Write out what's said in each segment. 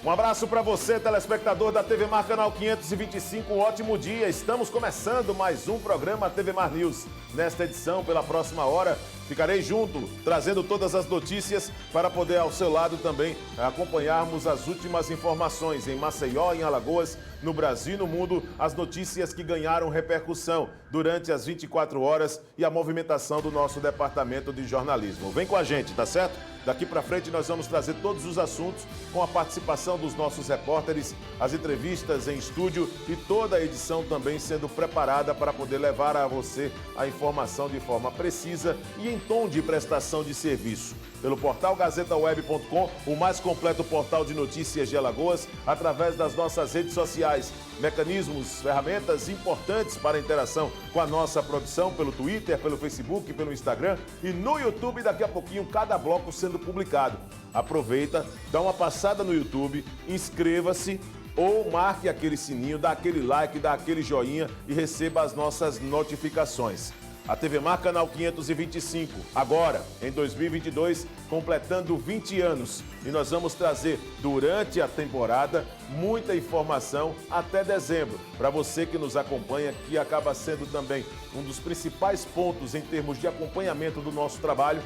Um abraço para você, telespectador da TV Mar Canal 525, um ótimo dia. Estamos começando mais um programa TV Mar News. Nesta edição, pela próxima hora, ficarei junto, trazendo todas as notícias para poder ao seu lado também acompanharmos as últimas informações em Maceió, em Alagoas, no Brasil e no mundo, as notícias que ganharam repercussão durante as 24 horas e a movimentação do nosso departamento de jornalismo. Vem com a gente, tá certo? Daqui para frente nós vamos trazer todos os assuntos com a participação dos nossos repórteres, as entrevistas em estúdio e toda a edição também sendo preparada para poder levar a você a informação de forma precisa e em tom de prestação de serviço. Pelo portal gazetaweb.com, o mais completo portal de notícias de Alagoas, através das nossas redes sociais. Mecanismos, ferramentas importantes para a interação com a nossa produção pelo Twitter, pelo Facebook, pelo Instagram e no YouTube, daqui a pouquinho, cada bloco sendo publicado. Aproveita, dá uma passada no YouTube, inscreva-se ou marque aquele sininho, dá aquele like, dá aquele joinha e receba as nossas notificações. A TV Mar Canal 525, agora, em 2022, completando 20 anos. E nós vamos trazer, durante a temporada, muita informação até dezembro. Para você que nos acompanha, que acaba sendo também um dos principais pontos em termos de acompanhamento do nosso trabalho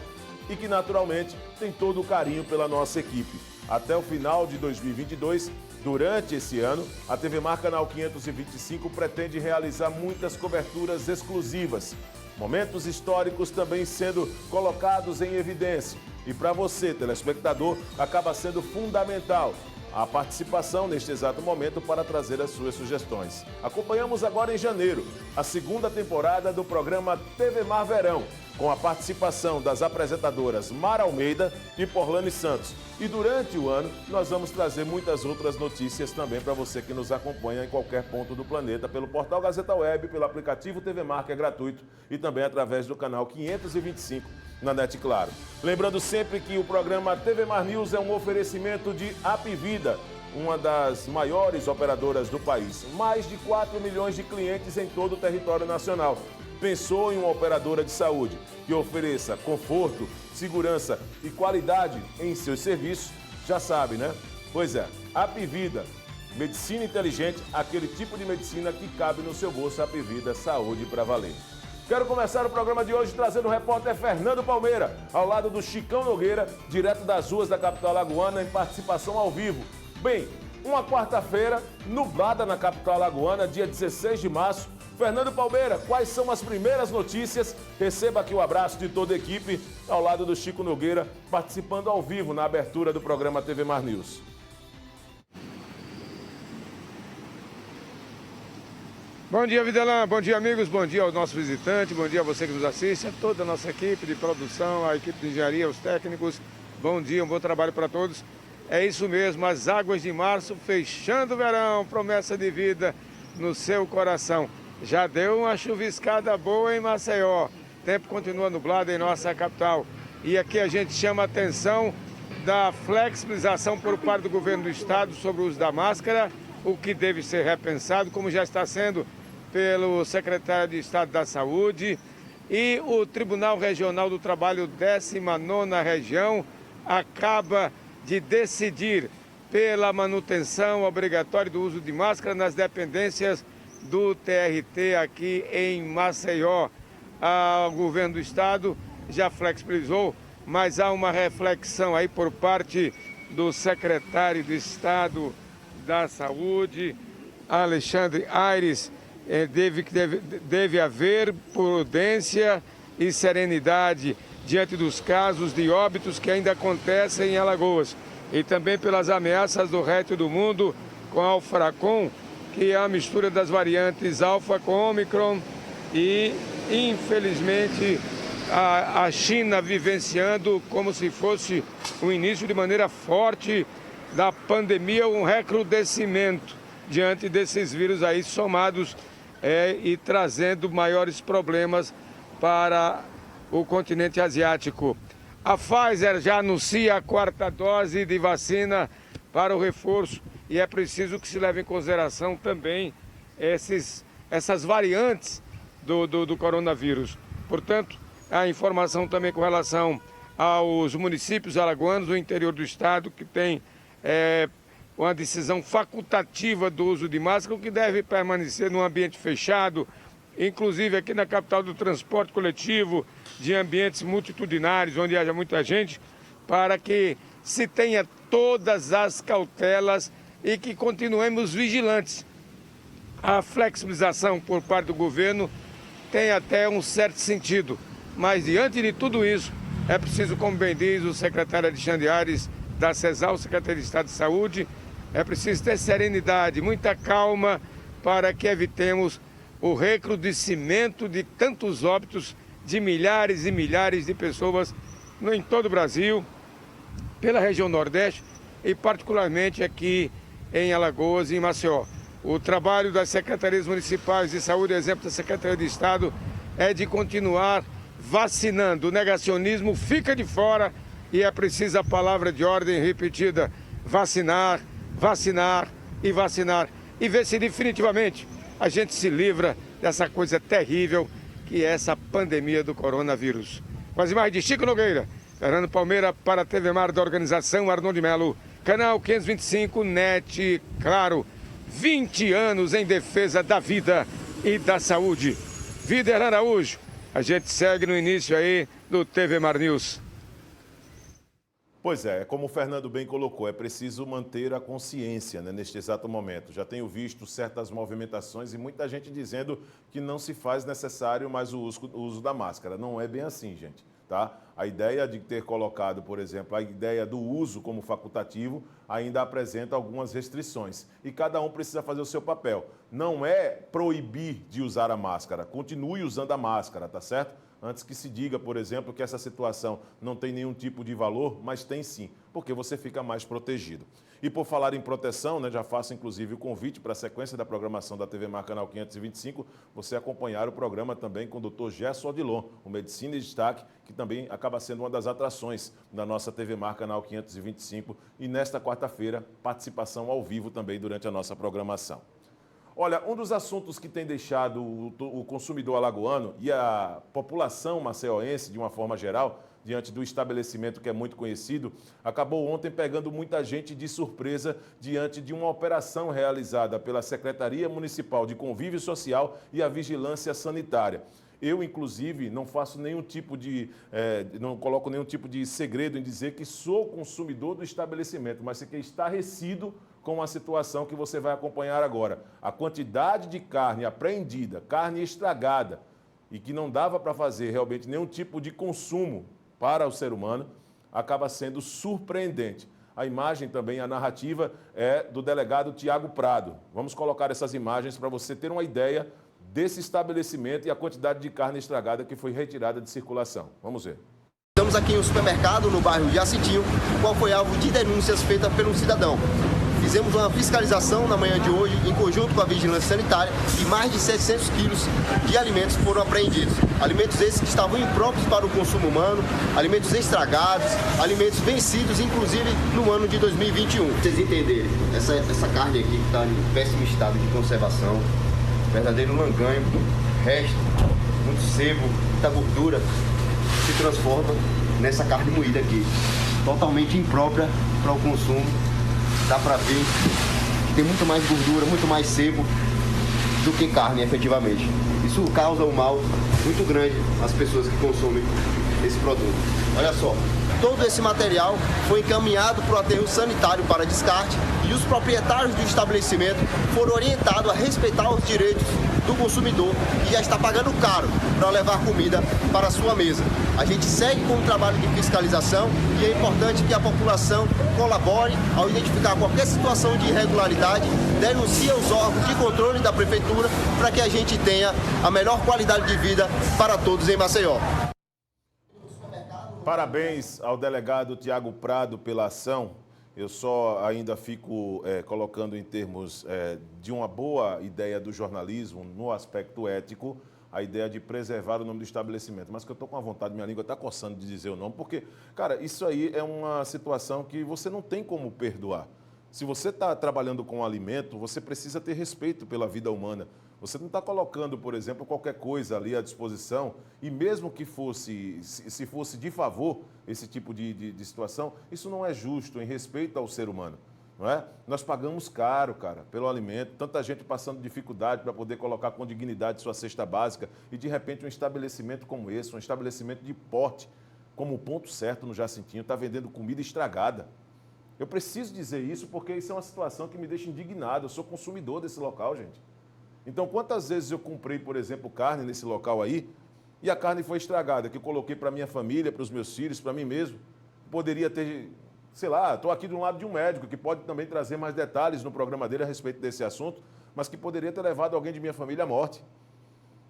e que, naturalmente, tem todo o carinho pela nossa equipe. Até o final de 2022, durante esse ano, a TV Mar Canal 525 pretende realizar muitas coberturas exclusivas. Momentos históricos também sendo colocados em evidência. E para você, telespectador, acaba sendo fundamental a participação neste exato momento para trazer as suas sugestões. Acompanhamos agora em janeiro a segunda temporada do programa TV Mar Verão, com a participação das apresentadoras Mara Almeida e Porlane Santos. E durante o ano, nós vamos trazer muitas outras notícias também para você que nos acompanha em qualquer ponto do planeta, pelo portal Gazeta Web, pelo aplicativo TV Mar, que é gratuito, e também através do canal 525 na NET Claro. Lembrando sempre que o programa TV Mar News é um oferecimento de Apivida, uma das maiores operadoras do país. Mais de 4 milhões de clientes em todo o território nacional. Pensou em uma operadora de saúde que ofereça conforto, segurança e qualidade em seus serviços? Já sabe, né? Pois é, Apivida, medicina inteligente, aquele tipo de medicina que cabe no seu bolso. Apivida, saúde para valer. Quero começar o programa de hoje trazendo o repórter Fernando Palmeira, ao lado do Chicão Nogueira, direto das ruas da capital alagoana, em participação ao vivo. Bem, uma quarta-feira nublada na capital alagoana, dia 16 de março. Fernando Palmeira, quais são as primeiras notícias? Receba aqui o abraço de toda a equipe, ao lado do Chico Nogueira, participando ao vivo na abertura do programa TV Mar News. Bom dia, Videlã. Bom dia, amigos. Bom dia ao nosso visitante. Bom dia a você que nos assiste, a toda a nossa equipe de produção, a equipe de engenharia, os técnicos. Bom dia, um bom trabalho para todos. É isso mesmo, as águas de março fechando o verão, promessa de vida no seu coração. Já deu uma chuviscada boa em Maceió. O tempo continua nublado em nossa capital. E aqui a gente chama a atenção da flexibilização por parte do governo do estado sobre o uso da máscara, o que deve ser repensado, como já está sendo pelo secretário de Estado da Saúde. E o Tribunal Regional do Trabalho, 19ª Região, acaba de decidir pela manutenção obrigatória do uso de máscara nas dependências do TRT aqui em Maceió. O governo do estado já flexibilizou, mas há uma reflexão aí por parte do secretário de Estado da Saúde, Alexandre Aires. Deve haver prudência e serenidade diante dos casos de óbitos que ainda acontecem em Alagoas e também pelas ameaças do resto do mundo com a Alfracon, que é a mistura das variantes Alfa com Ômicron e, infelizmente, a China vivenciando como se fosse o início de maneira forte da pandemia, um recrudescimento diante desses vírus aí somados e trazendo maiores problemas para o continente asiático. A Pfizer já anuncia a 4ª dose de vacina para o reforço e é preciso que se leve em consideração também essas variantes do coronavírus. Portanto, a informação também com relação aos municípios alagoanos do interior do estado que tem uma decisão facultativa do uso de máscara, o que deve permanecer num ambiente fechado, inclusive aqui na capital do transporte coletivo, de ambientes multitudinários, onde haja muita gente, para que se tenha todas as cautelas e que continuemos vigilantes. A flexibilização por parte do governo tem até um certo sentido, mas diante de tudo isso, é preciso, como bem diz o secretário Alexandre Aires, da CESAL, Secretaria de Estado de Saúde, é preciso ter serenidade, muita calma para que evitemos o recrudescimento de tantos óbitos de milhares e milhares de pessoas em todo o Brasil, pela região Nordeste e particularmente aqui em Alagoas e em Maceió. O trabalho das secretarias municipais de saúde, exemplo da Secretaria de Estado, é de continuar vacinando. O negacionismo fica de fora e é preciso a palavra de ordem repetida: vacinar, vacinar e vacinar. E ver se definitivamente a gente se livra dessa coisa terrível que é essa pandemia do coronavírus. Com as imagens de Chico Nogueira, Fernando Palmeira para a TV Mar da organização Arnon de Melo, canal 525, NET, claro, 20 anos em defesa da vida e da saúde. Vider Araújo, a gente segue no início aí do TV Mar News. Pois é, como o Fernando bem colocou, é preciso manter a consciência, né, neste exato momento. Já tenho visto certas movimentações e muita gente dizendo que não se faz necessário mais o uso da máscara. Não é bem assim, gente, tá? A ideia de ter colocado, por exemplo, a ideia do uso como facultativo ainda apresenta algumas restrições. E cada um precisa fazer o seu papel. Não é proibir de usar a máscara, continue usando a máscara, tá certo? Antes que se diga, por exemplo, que essa situação não tem nenhum tipo de valor, mas tem sim, porque você fica mais protegido. E por falar em proteção, né, já faço inclusive o convite para a sequência da programação da TV Mar Canal 525, você acompanhar o programa também com o Dr. Gerson Odilon, o Medicina em Destaque, que também acaba sendo uma das atrações da nossa TV Mar Canal 525. E nesta quarta-feira, participação ao vivo também durante a nossa programação. Olha, um dos assuntos que tem deixado o consumidor alagoano e a população maceioense, de uma forma geral, diante do estabelecimento que é muito conhecido, acabou ontem pegando muita gente de surpresa diante de uma operação realizada pela Secretaria Municipal de Convívio Social e a Vigilância Sanitária. Eu, inclusive, não faço nenhum tipo de, não coloco nenhum tipo de segredo em dizer que sou consumidor do estabelecimento, mas fiquei estarrecido com a situação que você vai acompanhar agora. A quantidade de carne apreendida, carne estragada, e que não dava para fazer realmente nenhum tipo de consumo para o ser humano, acaba sendo surpreendente. A imagem também, a narrativa, é do delegado Tiago Prado. Vamos colocar essas imagens para você ter uma ideia desse estabelecimento e a quantidade de carne estragada que foi retirada de circulação. Vamos ver. Estamos aqui em um supermercado no bairro de Jacitinho, qual foi alvo de denúncias feitas pelo cidadão. Fizemos uma fiscalização na manhã de hoje, em conjunto com a Vigilância Sanitária, e mais de 700 quilos de alimentos foram apreendidos. Alimentos esses que estavam impróprios para o consumo humano, alimentos estragados, alimentos vencidos, inclusive no ano de 2021. Vocês entenderem, essa carne aqui que está em péssimo estado de conservação, verdadeiro langanho, resto, muito sebo, muita gordura, se transforma nessa carne moída aqui, totalmente imprópria para o consumo. Dá para ver que tem muito mais gordura, muito mais sebo do que carne, efetivamente. Isso causa um mal muito grande às pessoas que consomem esse produto. Olha só, todo esse material foi encaminhado para o aterro sanitário para descarte e os proprietários do estabelecimento foram orientados a respeitar os direitos do consumidor que já está pagando caro para levar comida para a sua mesa. A gente segue com o trabalho de fiscalização e é importante que a população colabore ao identificar qualquer situação de irregularidade, denuncie aos órgãos de controle da prefeitura para que a gente tenha a melhor qualidade de vida para todos em Maceió. Parabéns ao delegado Tiago Prado pela ação. Eu só ainda fico colocando em termos de uma boa ideia do jornalismo, no aspecto ético, a ideia de preservar o nome do estabelecimento. Mas que eu estou com a vontade, minha língua está coçando de dizer o nome, porque, cara, isso aí é uma situação que você não tem como perdoar. Se você está trabalhando com alimento, você precisa ter respeito pela vida humana. Você não está colocando, por exemplo, qualquer coisa ali à disposição, e mesmo que fosse, se fosse de favor esse tipo de situação, isso não é justo em respeito ao ser humano. não é? Nós pagamos caro, cara, pelo alimento, tanta gente passando dificuldade para poder colocar com dignidade sua cesta básica e, de repente, um estabelecimento como esse, um estabelecimento de porte, como o Ponto Certo no Jacintinho, está vendendo comida estragada. Eu preciso dizer isso porque isso é uma situação que me deixa indignado. Eu sou consumidor desse local, gente. Então, quantas vezes eu comprei, por exemplo, carne nesse local aí e a carne foi estragada, que eu coloquei para minha família, para os meus filhos, para mim mesmo. Poderia ter, sei lá, estou aqui do lado de um médico que pode também trazer mais detalhes no programa dele a respeito desse assunto, mas que poderia ter levado alguém de minha família à morte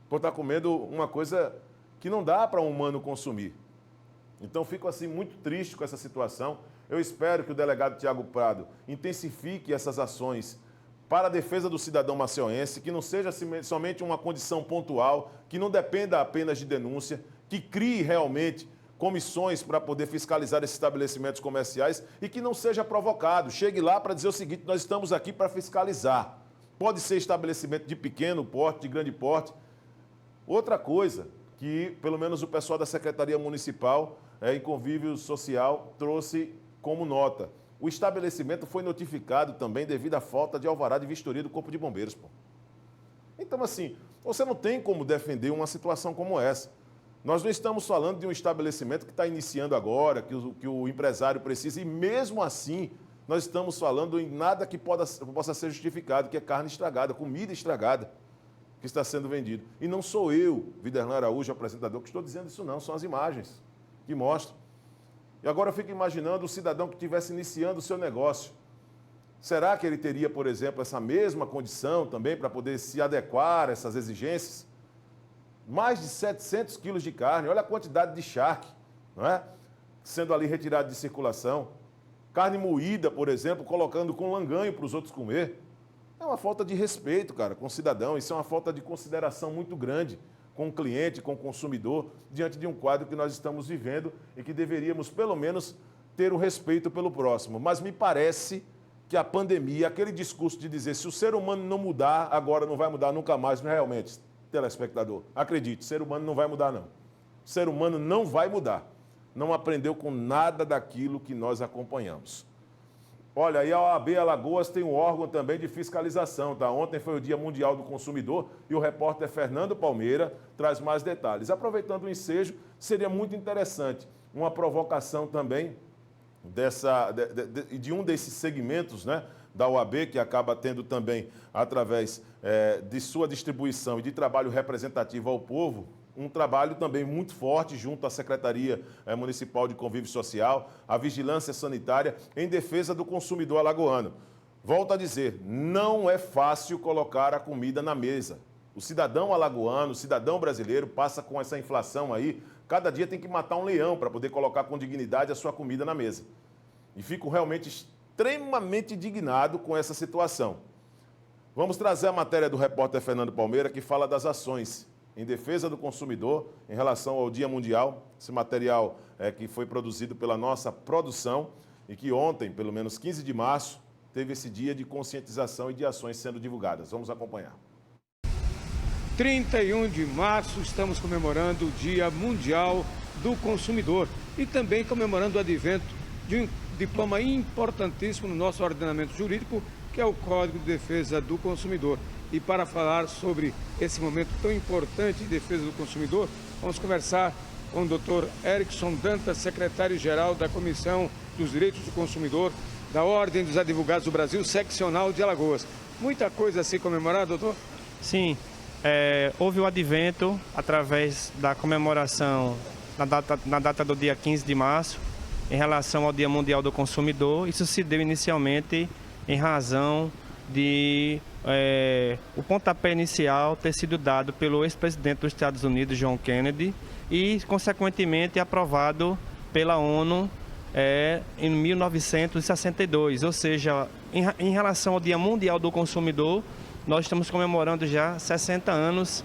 por estar comendo uma coisa que não dá para um humano consumir. Então, fico assim muito triste com essa situação. Eu espero que o delegado Tiago Prado intensifique essas ações para a defesa do cidadão maceiense, que não seja somente uma condição pontual, que não dependa apenas de denúncia, que crie realmente comissões para poder fiscalizar esses estabelecimentos comerciais e que não seja provocado. Chegue lá para dizer o seguinte: nós estamos aqui para fiscalizar. Pode ser estabelecimento de pequeno porte, de grande porte. Outra coisa que, pelo menos o pessoal da Secretaria Municipal em Convívio Social trouxe como nota: o estabelecimento foi notificado também devido à falta de alvará de vistoria do Corpo de Bombeiros. Pô. Então, assim, você não tem como defender uma situação como essa. Nós não estamos falando de um estabelecimento que está iniciando agora, que o empresário precisa, e mesmo assim nós estamos falando em nada que possa ser justificado, que é carne estragada, comida estragada que está sendo vendido. E não sou eu, Viderlan Araújo, apresentador, que estou dizendo isso não, são as imagens que mostram. E agora eu fico imaginando o cidadão que estivesse iniciando o seu negócio. Será que ele teria, por exemplo, essa mesma condição também para poder se adequar a essas exigências? Mais de 700 quilos de carne, olha a quantidade de charque, não é? Sendo ali retirado de circulação. Carne moída, por exemplo, colocando com langanho para os outros comer. É uma falta de respeito, cara, com o cidadão. Isso é uma falta de consideração muito grande com o cliente, com o consumidor, diante de um quadro que nós estamos vivendo e que deveríamos, pelo menos, ter o respeito pelo próximo. Mas me parece que a pandemia, aquele discurso de dizer se o ser humano não mudar, agora não vai mudar nunca mais, não é realmente, telespectador? Acredite, o ser humano não vai mudar, não. O ser humano não vai mudar. Não aprendeu com nada daquilo que nós acompanhamos. Olha, aí a OAB Alagoas tem um órgão também de fiscalização, tá? Ontem foi o Dia Mundial do Consumidor e o repórter Fernando Palmeira traz mais detalhes. Aproveitando o ensejo, seria muito interessante uma provocação também de um desses segmentos, né, da OAB, que acaba tendo também, através de sua distribuição e de trabalho representativo ao povo, um trabalho também muito forte junto à Secretaria Municipal de Convívio Social, à Vigilância Sanitária, em defesa do consumidor alagoano. Volto a dizer, não é fácil colocar a comida na mesa. O cidadão alagoano, o cidadão brasileiro, passa com essa inflação aí, cada dia tem que matar um leão para poder colocar com dignidade a sua comida na mesa. E fico realmente extremamente indignado com essa situação. Vamos trazer a matéria do repórter Fernando Palmeira, que fala das ações em defesa do consumidor em relação ao Dia Mundial. Esse material que foi produzido pela nossa produção e que ontem, pelo menos 15 de março, teve esse dia de conscientização e de ações sendo divulgadas. Vamos acompanhar. 31 de março, estamos comemorando o Dia Mundial do Consumidor e também comemorando o advento de um diploma importantíssimo no nosso ordenamento jurídico, que é o Código de Defesa do Consumidor. E para falar sobre esse momento tão importante de defesa do consumidor, vamos conversar com o Dr. Erickson Dantas, secretário-geral da Comissão dos Direitos do Consumidor da Ordem dos Advogados do Brasil, seccional de Alagoas. Muita coisa a se comemorar, doutor? Sim, houve o advento através da comemoração na data do dia 15 de março, em relação ao Dia Mundial do Consumidor. Isso se deu inicialmente em razão de o pontapé inicial ter sido dado pelo ex-presidente dos Estados Unidos, John Kennedy, e, consequentemente, aprovado pela ONU em 1962. Ou seja, em relação ao Dia Mundial do Consumidor, nós estamos comemorando já 60 anos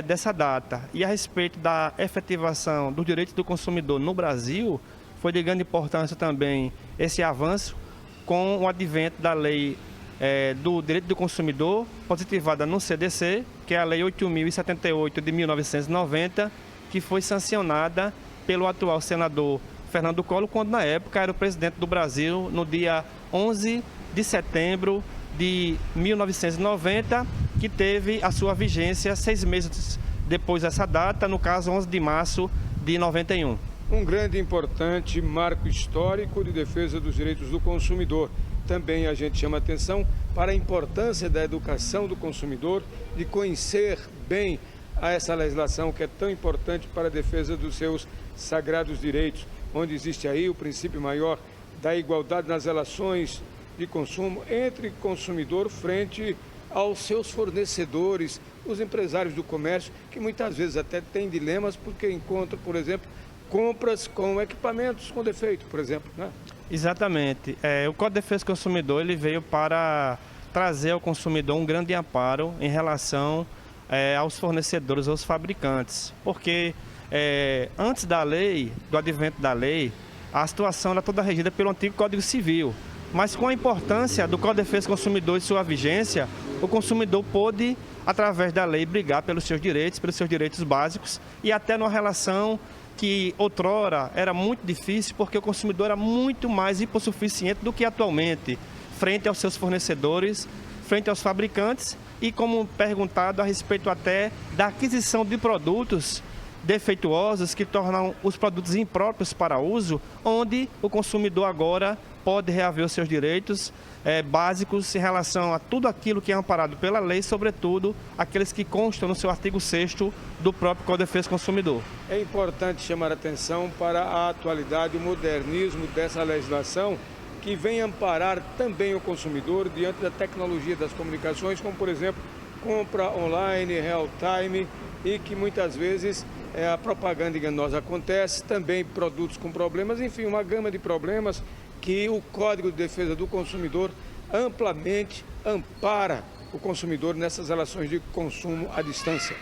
dessa data. E a respeito da efetivação dos direitos do consumidor no Brasil, foi de grande importância também esse avanço com o advento da lei do direito do consumidor, positivada no CDC, que é a Lei 8.078 de 1990, que foi sancionada pelo atual senador Fernando Collor, quando na época era o presidente do Brasil, no dia 11 de setembro de 1990, que teve a sua vigência 6 meses depois dessa data, no caso 11 de março de 91. Um grande e importante marco histórico de defesa dos direitos do consumidor. Também a gente chama atenção para a importância da educação do consumidor, de conhecer bem essa legislação que é tão importante para a defesa dos seus sagrados direitos, onde existe aí o princípio maior da igualdade nas relações de consumo entre consumidor frente aos seus fornecedores, os empresários do comércio, que muitas vezes até têm dilemas porque encontram, por exemplo, compras com equipamentos com defeito, por exemplo, né? Exatamente. O Código de Defesa do Consumidor ele veio para trazer ao consumidor um grande amparo em relação aos fornecedores, aos fabricantes. Porque antes da lei, do advento da lei, a situação era toda regida pelo antigo Código Civil. Mas com a importância do Código de Defesa do Consumidor e sua vigência, o consumidor pôde, através da lei, brigar pelos seus direitos básicos e até numa relação que outrora era muito difícil, porque o consumidor era muito mais hipossuficiente do que atualmente, frente aos seus fornecedores, frente aos fabricantes e, como perguntado, a respeito até da aquisição de produtos defeituosos que tornam os produtos impróprios para uso, onde o consumidor agora pode reaver os seus direitos básicos em relação a tudo aquilo que é amparado pela lei, sobretudo aqueles que constam no seu artigo 6º do próprio Código de Defesa do Consumidor. É importante chamar a atenção para a atualidade, o modernismo dessa legislação, que vem amparar também o consumidor diante da tecnologia das comunicações, como, por exemplo, compra online, real time, e que muitas vezes a propaganda enganosa acontece, também produtos com problemas, enfim, uma gama de problemas que o Código de Defesa do Consumidor amplamente ampara o consumidor nessas relações de consumo à distância.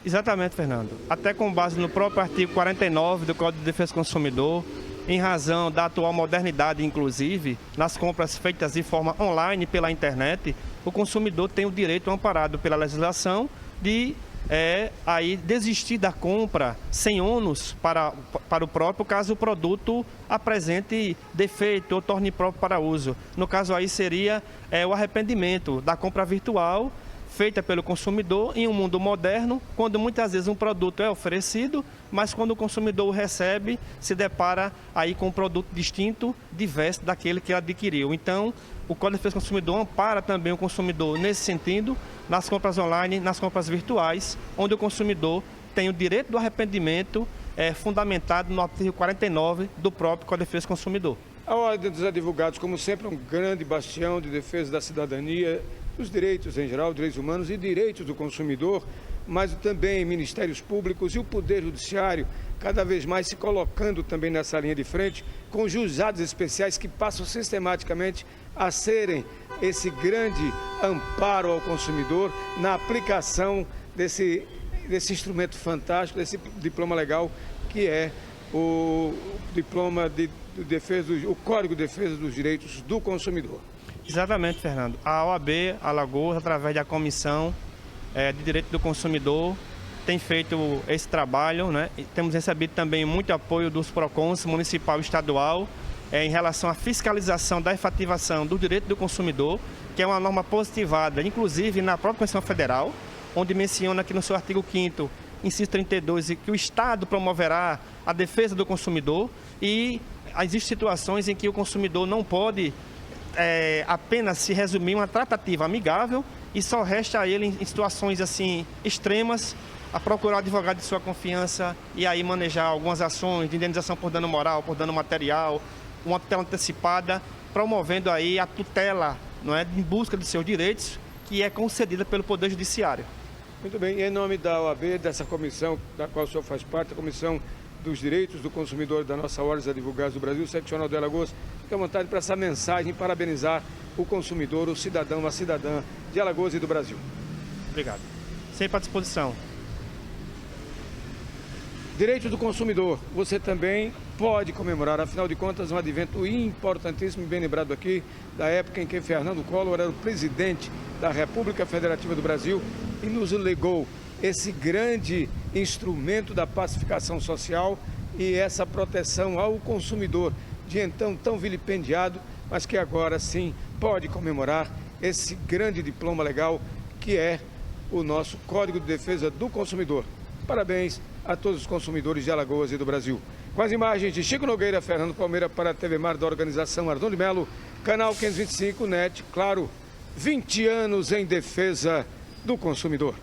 Exatamente, Fernando. Até com base no próprio artigo 49 do Código de Defesa do Consumidor, em razão da atual modernidade, inclusive, nas compras feitas de forma online pela internet, o consumidor tem o direito amparado pela legislação de aí desistir da compra sem ônus para o próprio, caso o produto apresente defeito ou torne impróprio para uso. No caso aí seria o arrependimento da compra virtual feita pelo consumidor em um mundo moderno, quando muitas vezes um produto é oferecido, mas quando o consumidor o recebe, se depara aí com um produto distinto, diverso daquele que ele adquiriu. Então, o Código de Defesa do Consumidor ampara também o consumidor nesse sentido, nas compras online, nas compras virtuais, onde o consumidor tem o direito do arrependimento fundamentado no artigo 49 do próprio Código de Defesa do Consumidor. A Ordem dos Advogados, como sempre, é um grande bastião de defesa da cidadania, dos direitos em geral, direitos humanos e direitos do consumidor, mas também ministérios públicos e o Poder Judiciário cada vez mais se colocando também nessa linha de frente, com juizados especiais que passam sistematicamente a serem esse grande amparo ao consumidor na aplicação desse instrumento fantástico, desse diploma legal que é o diploma de defesa, o Código de Defesa dos Direitos do Consumidor. Exatamente, Fernando. A OAB Alagoas, através da Comissão de Direito do Consumidor, tem feito esse trabalho, né? E temos recebido também muito apoio dos PROCONs municipal e estadual em relação à fiscalização da efetivação do direito do consumidor, que é uma norma positivada, inclusive na própria Constituição Federal, onde menciona que no seu artigo 5º, inciso 32, que o Estado promoverá a defesa do consumidor e existem situações em que o consumidor não pode apenas se resumir uma tratativa amigável e só resta a ele, em situações assim extremas, a procurar um advogado de sua confiança e aí manejar algumas ações de indenização por dano moral, por dano material, uma tutela antecipada, promovendo aí a tutela, não é, em busca de seus direitos, que é concedida pelo Poder Judiciário. Muito bem, e em nome da OAB, dessa comissão da qual o senhor faz parte, a Comissão dos Direitos do Consumidor da nossa Ordem dos Advogados do Brasil, seccional de Alagoas, fique à vontade para essa mensagem, parabenizar o consumidor, o cidadão, a cidadã de Alagoas e do Brasil. Obrigado. Sempre à disposição. Direito do consumidor, você também pode comemorar, afinal de contas, um advento importantíssimo, bem lembrado aqui, da época em que Fernando Collor era o presidente da República Federativa do Brasil e nos legou esse grande instrumento da pacificação social e essa proteção ao consumidor, de então tão vilipendiado, mas que agora sim pode comemorar esse grande diploma legal que é o nosso Código de Defesa do Consumidor. Parabéns a todos os consumidores de Alagoas e do Brasil. Com as imagens de Chico Nogueira, Fernando Palmeira para a TV Mar da organização Ardon de Melo, canal 525, NET, claro, 20 anos em defesa do consumidor.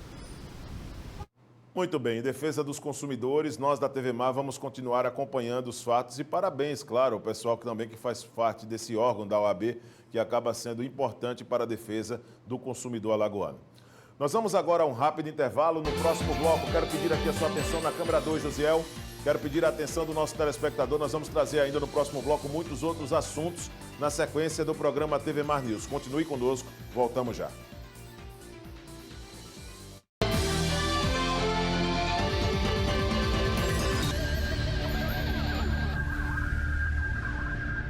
Muito bem, em defesa dos consumidores, nós da TV Mar vamos continuar acompanhando os fatos e parabéns, claro, ao pessoal que também faz parte desse órgão da OAB, que acaba sendo importante para a defesa do consumidor alagoano. Nós vamos agora a um rápido intervalo. No próximo bloco, quero pedir aqui a sua atenção na câmera 2, Josiel. Quero pedir a atenção do nosso telespectador. Nós vamos trazer ainda no próximo bloco muitos outros assuntos na sequência do programa TV Mar News. Continue conosco, voltamos já.